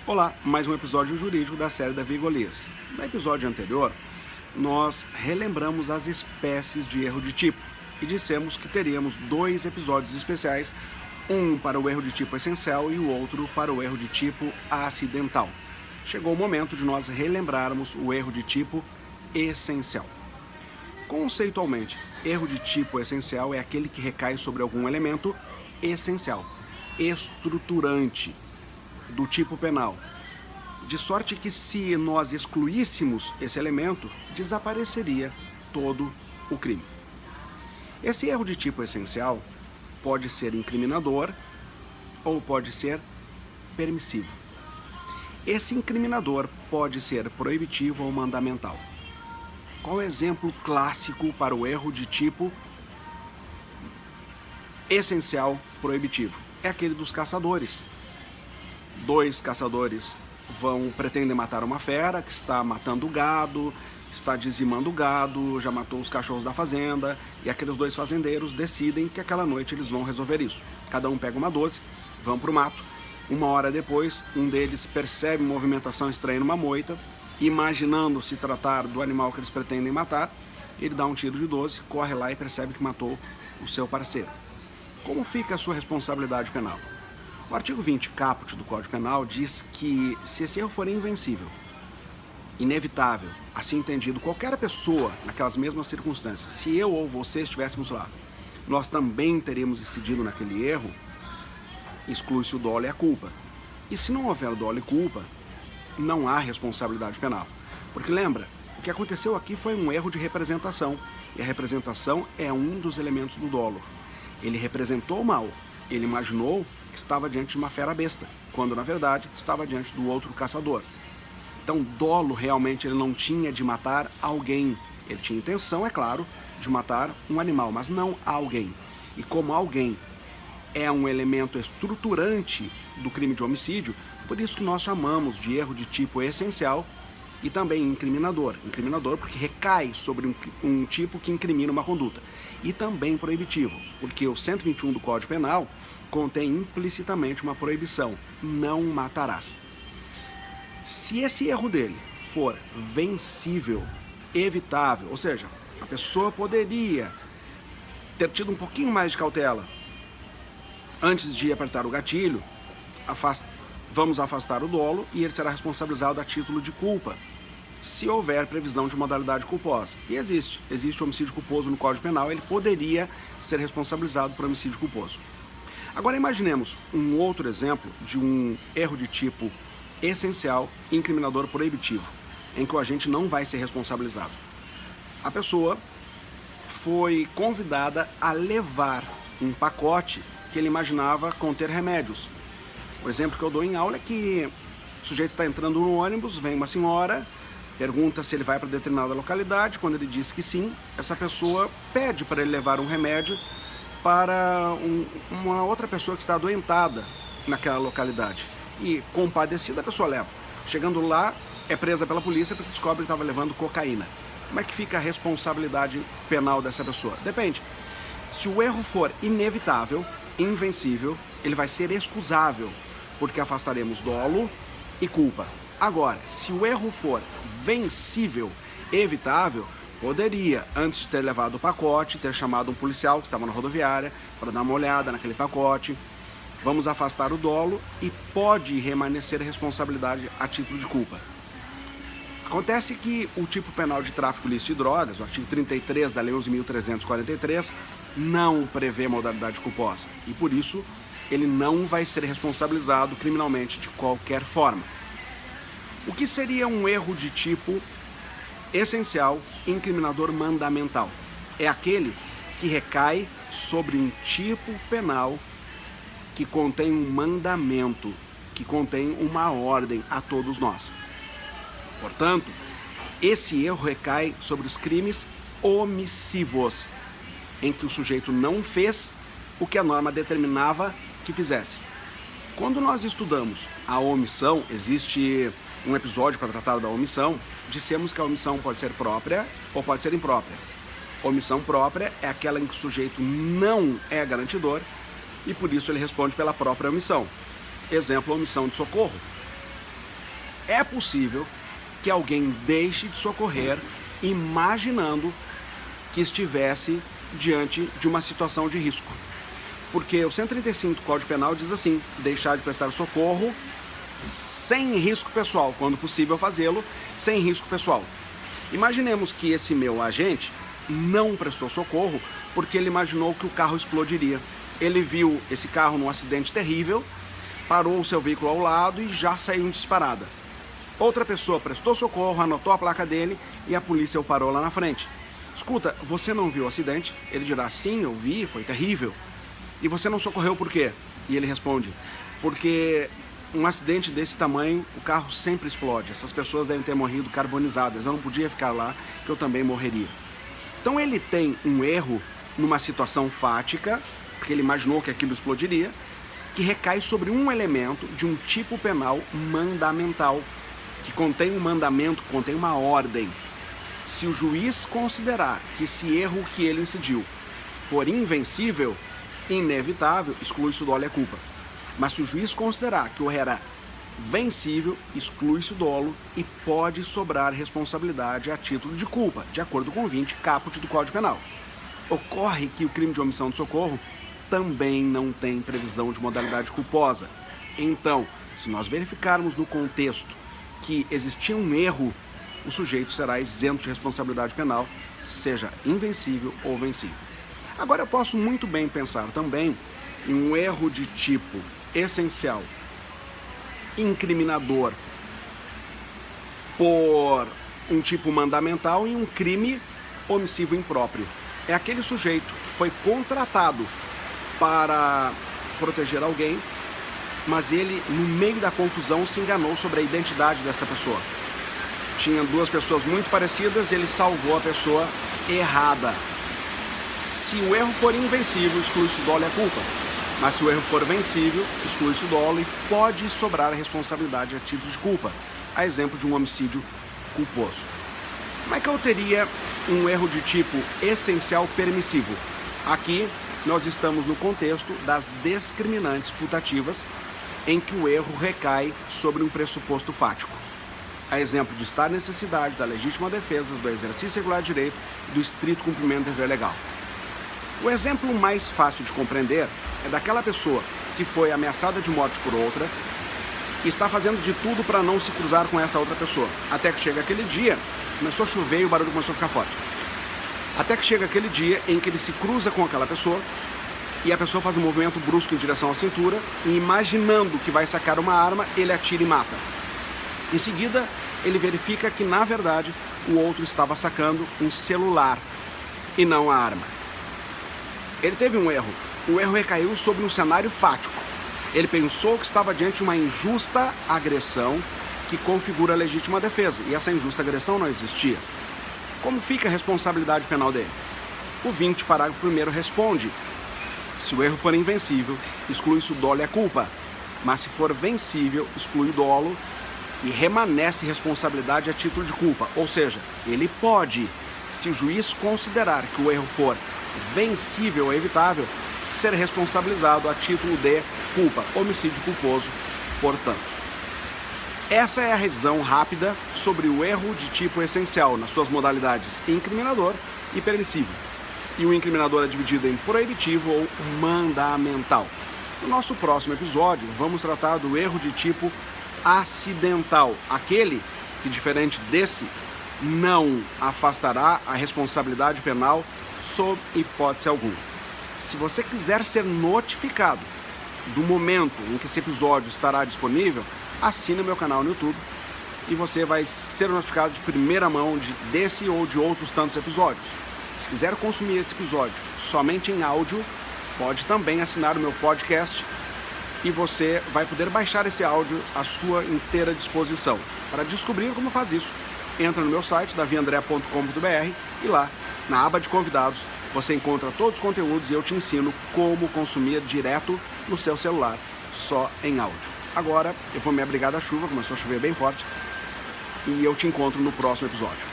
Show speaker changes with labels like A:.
A: Olá, mais um episódio jurídico da série Davi e Golias. No episódio anterior, nós relembramos as espécies de erro de tipo e dissemos que teríamos dois episódios especiais, um para o erro de tipo essencial e o outro para o erro de tipo acidental. Chegou o momento de nós relembrarmos o erro de tipo essencial. Conceitualmente, erro de tipo essencial é aquele que recai sobre algum elemento essencial, estruturante, do tipo penal, de sorte que se nós excluíssemos esse elemento, desapareceria todo o crime. Esse erro de tipo essencial pode ser incriminador ou pode ser permissivo. Esse incriminador pode ser proibitivo ou mandamental. Qual o exemplo clássico para o erro de tipo essencial proibitivo? É aquele dos caçadores. Dois caçadores pretendem matar uma fera que está matando o gado, está dizimando o gado, já matou os cachorros da fazenda, e aqueles dois fazendeiros decidem que aquela noite eles vão resolver isso. Cada um pega uma 12, vão para o mato. Uma hora depois, um deles percebe movimentação estranha numa moita, imaginando se tratar do animal que eles pretendem matar, ele dá um tiro de 12, corre lá e percebe que matou o seu parceiro. Como fica a sua responsabilidade penal? O artigo 20, caput do Código Penal, diz que se esse erro for invencível, inevitável, assim entendido, qualquer pessoa naquelas mesmas circunstâncias, se eu ou você estivéssemos lá, nós também teríamos incidido naquele erro, exclui-se o dolo e a culpa. E se não houver dolo e culpa, não há responsabilidade penal. Porque lembra, o que aconteceu aqui foi um erro de representação, e a representação é um dos elementos do dolo. Ele representou o mal, ele imaginou que estava diante de uma fera besta, quando na verdade estava diante do outro caçador. Então dolo realmente ele não tinha de matar alguém, ele tinha intenção, é claro, de matar um animal, mas não alguém. E como alguém é um elemento estruturante do crime de homicídio, por isso que nós chamamos de erro de tipo essencial e também incriminador. Incriminador porque recai sobre um tipo que incrimina uma conduta. E também proibitivo, porque o 121 do Código Penal contém implicitamente uma proibição: não matarás. Se esse erro dele for vencível, evitável, ou seja, a pessoa poderia ter tido um pouquinho mais de cautela antes de apertar o gatilho, vamos afastar o dolo e ele será responsabilizado a título de culpa, se houver previsão de modalidade culposa. E existe homicídio culposo no Código Penal, ele poderia ser responsabilizado por homicídio culposo. Agora imaginemos um outro exemplo de um erro de tipo essencial, incriminador proibitivo, em que o agente não vai ser responsabilizado. A pessoa foi convidada a levar um pacote que ele imaginava conter remédios. O exemplo que eu dou em aula é que o sujeito está entrando no ônibus, vem uma senhora, pergunta se ele vai para determinada localidade. Quando ele diz que sim, essa pessoa pede para ele levar um remédio para uma outra pessoa que está adoentada naquela localidade. E compadecida, a pessoa leva. Chegando lá, é presa pela polícia porque descobre que estava levando cocaína. Como é que fica a responsabilidade penal dessa pessoa? Depende. Se o erro for inevitável, invencível, ele vai ser excusável, porque afastaremos dolo e culpa. Agora, se o erro for vencível, evitável, poderia, antes de ter levado o pacote, ter chamado um policial que estava na rodoviária para dar uma olhada naquele pacote. Vamos afastar o dolo e pode remanescer a responsabilidade a título de culpa. Acontece que o tipo penal de tráfico ilícito de drogas, o artigo 33 da Lei 11.343, não prevê modalidade culposa e, por isso, ele não vai ser responsabilizado criminalmente de qualquer forma. O que seria um erro de tipo essencial, incriminador mandamental? É aquele que recai sobre um tipo penal que contém um mandamento, que contém uma ordem a todos nós. Portanto, esse erro recai sobre os crimes omissivos, em que o sujeito não fez o que a norma determinava que fizesse. Quando nós estudamos a omissão, existe um episódio para tratar da omissão, dissemos que a omissão pode ser própria ou pode ser imprópria. Omissão própria é aquela em que o sujeito não é garantidor e por isso ele responde pela própria omissão. Exemplo, omissão de socorro. é possível que alguém deixe de socorrer imaginando que estivesse diante de uma situação de risco. Porque o 135 do Código Penal diz assim: deixar de prestar socorro sem risco pessoal, quando possível fazê-lo sem risco pessoal. Imaginemos que esse meu agente não prestou socorro porque ele imaginou que o carro explodiria. Ele viu esse carro num acidente terrível, parou o seu veículo ao lado e já saiu em disparada. Outra pessoa prestou socorro, anotou a placa dele e a polícia o parou lá na frente. Escuta, você não viu o acidente? Ele dirá: sim, eu vi, foi terrível. E você não socorreu por quê? E ele responde: porque um acidente desse tamanho, o carro sempre explode. Essas pessoas devem ter morrido carbonizadas. Eu não podia ficar lá, que eu também morreria. Então ele tem um erro numa situação fática, porque ele imaginou que aquilo explodiria, que recai sobre um elemento de um tipo penal mandamental, que contém um mandamento, contém uma ordem. Se o juiz considerar que esse erro que ele incidiu for invencível, inevitável, exclui-se o dolo e a culpa. Mas se o juiz considerar que o erro era vencível, exclui-se o dolo e pode sobrar responsabilidade a título de culpa, de acordo com o 20 caput do Código Penal. Ocorre que o crime de omissão de socorro também não tem previsão de modalidade culposa. Então, se nós verificarmos no contexto que existia um erro, o sujeito será isento de responsabilidade penal, seja invencível ou vencível. Agora, eu posso muito bem pensar também em um erro de tipo essencial, incriminador por um tipo mandamental e um crime omissivo impróprio. É aquele sujeito que foi contratado para proteger alguém, mas ele, no meio da confusão, se enganou sobre a identidade dessa pessoa. Tinha duas pessoas muito parecidas, ele salvou a pessoa errada. Se o erro for invencível, exclui-se o dolo e a culpa. Mas se o erro for vencível, exclui-se o dolo e pode sobrar a responsabilidade a título de culpa, a exemplo de um homicídio culposo. Como é que eu teria um erro de tipo essencial permissivo? Aqui nós estamos no contexto das discriminantes putativas, em que o erro recai sobre um pressuposto fático. A exemplo de estar necessidade da legítima defesa, do exercício regular de direito e do estrito cumprimento do dever legal. O exemplo mais fácil de compreender é daquela pessoa que foi ameaçada de morte por outra e está fazendo de tudo para não se cruzar com essa outra pessoa. Até que chega aquele dia, começou a chover e o barulho começou a ficar forte. Até que chega aquele dia em que ele se cruza com aquela pessoa e a pessoa faz um movimento brusco em direção à cintura e, imaginando que vai sacar uma arma, ele atira e mata. Em seguida, ele verifica que, na verdade, o outro estava sacando um celular e não a arma. Ele teve um erro. O erro recaiu sobre um cenário fático. Ele pensou que estava diante de uma injusta agressão que configura a legítima defesa, e essa injusta agressão não existia. Como fica a responsabilidade penal dele? O 20, parágrafo 1º, responde: se o erro for invencível, exclui-se o dolo e a culpa, mas se for vencível, exclui o dolo e remanesce responsabilidade a título de culpa. Ou seja, ele pode, se o juiz considerar que o erro for vencível ou evitável, ser responsabilizado a título de culpa, homicídio culposo, portanto. Essa é a revisão rápida sobre o erro de tipo essencial nas suas modalidades incriminador e permissivo. E o incriminador é dividido em proibitivo ou mandamental. No nosso próximo episódio, vamos tratar do erro de tipo acidental, aquele que, diferente desse, não afastará a responsabilidade penal sob hipótese alguma. Se você quiser ser notificado do momento em que esse episódio estará disponível, assine o meu canal no YouTube e você vai ser notificado de primeira mão desse ou de outros tantos episódios. Se quiser consumir esse episódio somente em áudio, pode também assinar o meu podcast e você vai poder baixar esse áudio à sua inteira disposição. Para descobrir como faz isso, entra no meu site, daviandrea.com.br, e lá, na aba de convidados, você encontra todos os conteúdos e eu te ensino como consumir direto no seu celular, só em áudio. Agora eu vou me abrigar da chuva, começou a chover bem forte, e eu te encontro no próximo episódio.